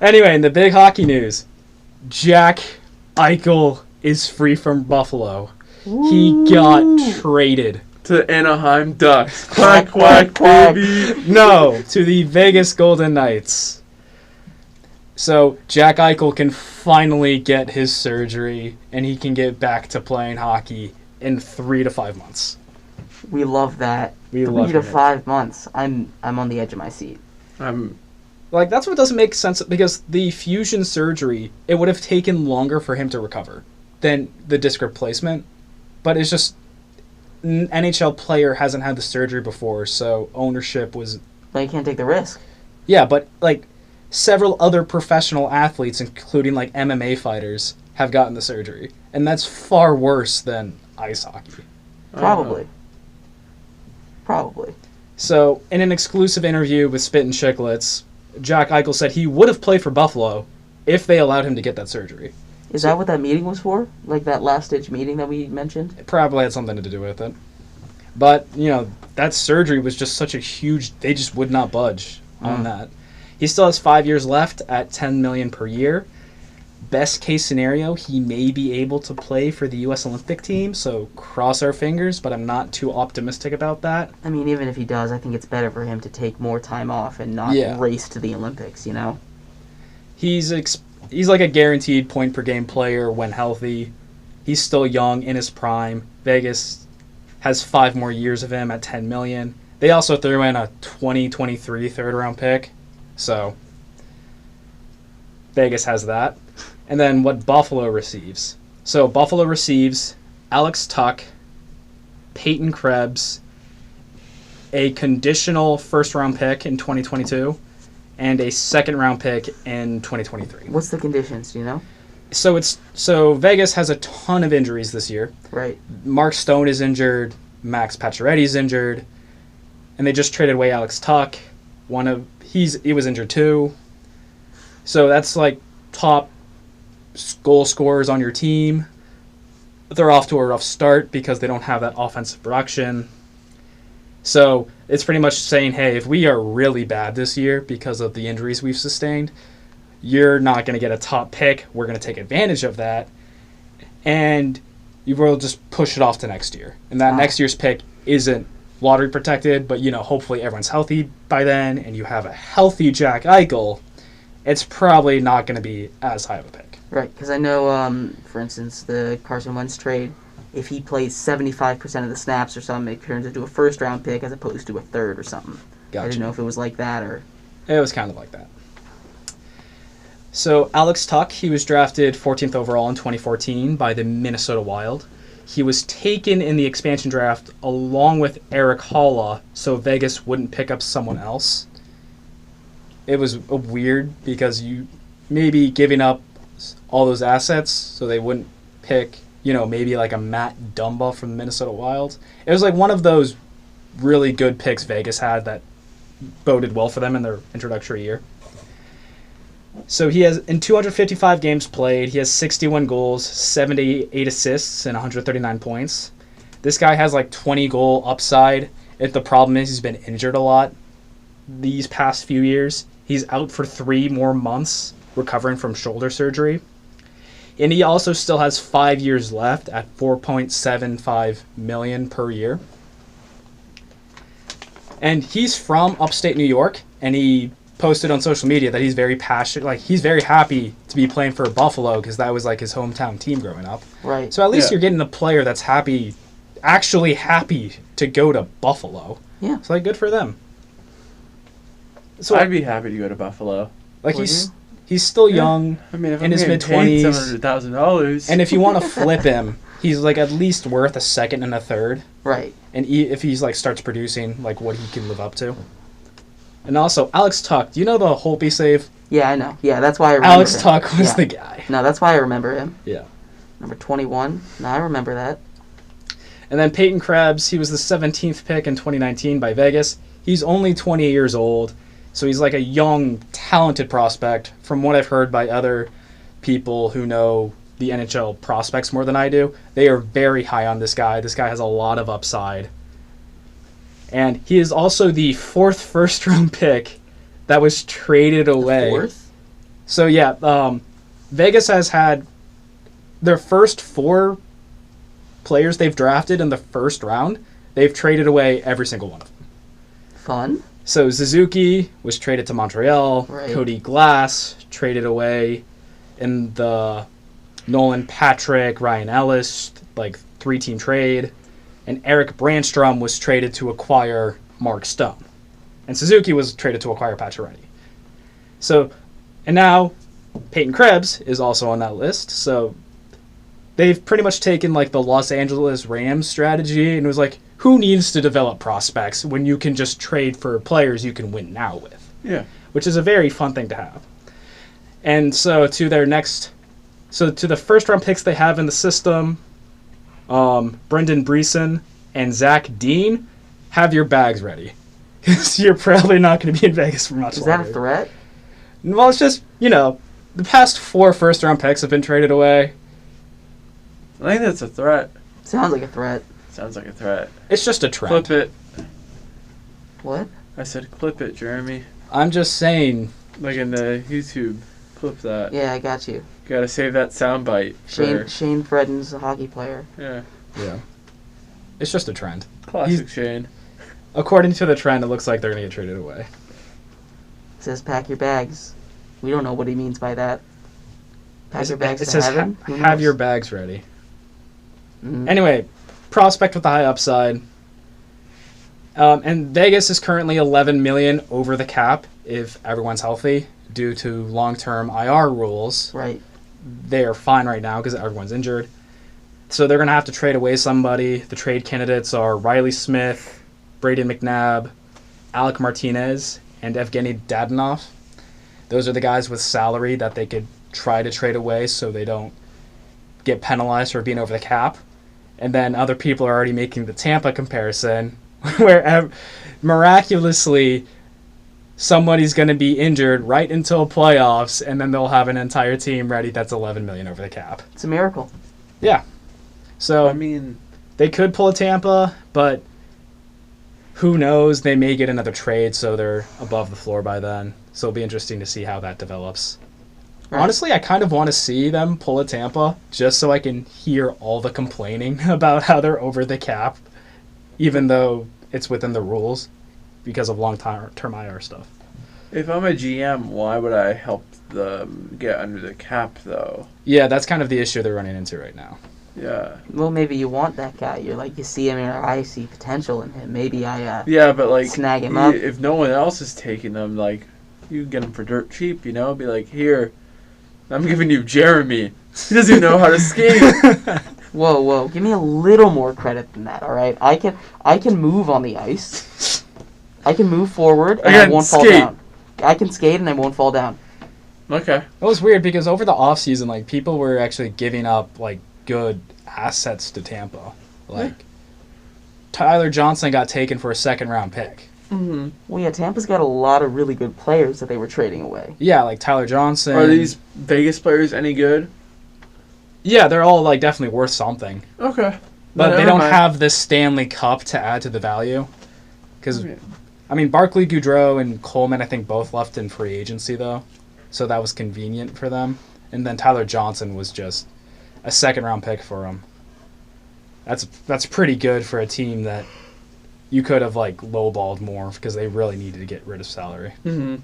Anyway, in the big hockey news, Jack Eichel is free from Buffalo. He got traded. To Anaheim Ducks. Quack, quack, baby. No, to the Vegas Golden Knights. So Jack Eichel can finally get his surgery, and he can get back to playing hockey in 3 to 5 months. We love that. We 3 love to it. 5 months. I'm on the edge of my seat. Like, that's what doesn't make sense, because the fusion surgery, it would have taken longer for him to recover than the disc replacement. But it's just, an NHL player hasn't had the surgery before, so ownership was... But you can't take the risk. Yeah, but, like, several other professional athletes, including, like, MMA fighters, have gotten the surgery. And that's far worse than ice hockey. Probably. So, in an exclusive interview with Spit and Chicklets, Jack Eichel said he would have played for Buffalo if they allowed him to get that surgery. Is that what that meeting was for? Like that last-ditch meeting that we mentioned? It probably had something to do with it. But, you know, that surgery was just such a huge... They just would not budge on that. He still has 5 years left at $10 million per year. Best case scenario, he may be able to play for the U.S. Olympic team, so cross our fingers, but I'm not too optimistic about that. I mean, even if he does, I think it's better for him to take more time off and not race to the Olympics, you know? He's like a guaranteed point-per-game player when healthy. He's still young, in his prime. Vegas has 5 more years of him at $10 million. They also threw in a 2023 third-round pick, so Vegas has that. And then what Buffalo receives. So Buffalo receives Alex Tuck, Peyton Krebs, a conditional first-round pick in 2022, and a second-round pick in 2023. What's the conditions, do you know? So Vegas has a ton of injuries this year. Right. Mark Stone is injured, Max Pacioretty's injured, and they just traded away Alex Tuck. He was injured too. So that's like top goal scorers on your team. They're off to a rough start because they don't have that offensive production. So it's pretty much saying, hey, if we are really bad this year because of the injuries we've sustained, you're not going to get a top pick. We're going to take advantage of that. And you will just push it off to next year. And that next year's pick isn't lottery protected, but, you know, hopefully everyone's healthy by then and you have a healthy Jack Eichel. It's probably not going to be as high of a pick. Right, because I know, for instance, the Carson Wentz trade, if he plays 75% of the snaps or something, it turns into a first-round pick as opposed to a third or something. Gotcha. I didn't know if it was like that or... It was kind of like that. So Alex Tuck, he was drafted 14th overall in 2014 by the Minnesota Wild. He was taken in the expansion draft along with Eric Halla, so Vegas wouldn't pick up someone else. It was weird because you maybe giving up all those assets so they wouldn't pick, you know, maybe like a Matt Dumba from the Minnesota Wild. It was like one of those really good picks Vegas had that boded well for them in their introductory year. So he has, in 255 games played, he has 61 goals, 78 assists, and 139 points. This guy has like 20 goal upside. The problem is he's been injured a lot these past few years. He's out for 3 more months recovering from shoulder surgery. And he also still has 5 years left at $4.75 million per year. And he's from upstate New York, and he posted on social media that he's very passionate, like he's very happy to be playing for Buffalo because that was like his hometown team growing up. Right. So at least you're getting a player that's actually happy to go to Buffalo. Yeah. So like, good for them. So I'd be happy to go to Buffalo. Like he's still young. I mean, if in I'm his getting paid mid-20s. $700,000. And if you want to flip him, he's like at least worth a second and a third. Right. And if he's like starts producing like what he can live up to. And also, Alex Tuck. Do you know the Holtby save? Yeah, I know. Yeah, that's why I remember Alex him. Tuck was the guy. No, that's why I remember him. Yeah. Number 21. No, I remember that. And then Peyton Krebs, he was the 17th pick in 2019 by Vegas. He's only 20 years old, so he's like a young, talented prospect. From what I've heard by other people who know the NHL prospects more than I do, they are very high on this guy. This guy has a lot of upside. And he is also the 4th first-round pick that was traded away. The 4th? So yeah, Vegas has had their first 4 players they've drafted in the first round. They've traded away every single one of them. Fun. So Suzuki was traded to Montreal. Right. Cody Glass traded away in the Nolan Patrick, Ryan Ellis, 3-team trade. And Eric Brandstrom was traded to acquire Mark Stone. And Suzuki was traded to acquire Pacioretty. So, and now Peyton Krebs is also on that list. So they've pretty much taken the Los Angeles Rams strategy and was like, who needs to develop prospects when you can just trade for players you can win now with? Yeah. Which is a very fun thing to have. And so to the first round picks they have in the system, Brendan Breeson and Zach Dean, have your bags ready. Because you're probably not going to be in Vegas for much longer. Is that a threat? Well, it's just, the past 4 first-round picks have been traded away. I think that's a threat. Sounds like a threat. Sounds like a threat. It's just a trend. Clip it. What? I said clip it, Jeremy. I'm just saying. Like in the YouTube. Clip that. Yeah, I got you. Gotta save that soundbite. Shane Fredden's a hockey player. Yeah. Yeah. It's just a trend. Classic Shane. According to the trend, it looks like they're going to get traded away. It says pack your bags. We don't know what he means by that. Pack your bags It to says heaven? Who have knows? your bags ready. Mhm. Anyway, prospect with the high upside. And Vegas is currently $11 million over the cap if everyone's healthy due to long-term IR rules. Right. They are fine right now because everyone's injured. So they're going to have to trade away somebody. The trade candidates are Riley Smith, Braden McNabb, Alec Martinez, and Evgeny Dadonov. Those are the guys with salary that they could try to trade away so they don't get penalized for being over the cap. And then other people are already making the Tampa comparison where miraculously somebody's going to be injured right until playoffs and then they'll have an entire team ready that's $11 million over the cap. It's a miracle. Yeah. So I mean, they could pull a Tampa, but who knows? They may get another trade so they're above the floor by then. So it'll be interesting to see how that develops. Right. Honestly, I kind of want to see them pull a Tampa just so I can hear all the complaining about how they're over the cap, even though it's within the rules because of long-term IR stuff. if I'm a GM, why would I help them get under the cap, though? Yeah, that's kind of the issue they're running into right now. Yeah. Well, maybe you want that guy. You're like, you see him, and I see potential in him. Maybe I Yeah, but like, snag him up. if no one else is taking them, like, you can get them for dirt cheap, you know? Be like, here, I'm giving you Jeremy. He doesn't even know how to skate. Whoa! Give me a little more credit than that. All right, I can move on the ice. I can move forward and I Again, won't fall skate. down. I can skate and I won't fall down. Okay. It was weird because over the offseason, like, people were actually giving up, like, good assets to Tampa. Like, Tyler Johnson got taken for a second-round pick. Mm-hmm. Well, yeah, Tampa's got a lot of really good players that they were trading away. Yeah, like Tyler Johnson. Are these Vegas players any good? Yeah, they're all, like, definitely worth something. Okay. But they Never don't mind. have this Stanley Cup to add to the value. Because, Okay. I mean, Barkley, Goudreau, and Coleman, I think, both left in free agency, though. So that was convenient for them. And then Tyler Johnson was just a second-round pick for him. That's pretty good for a team that you could have, like, lowballed more because they really needed to get rid of salary. Mm-hmm.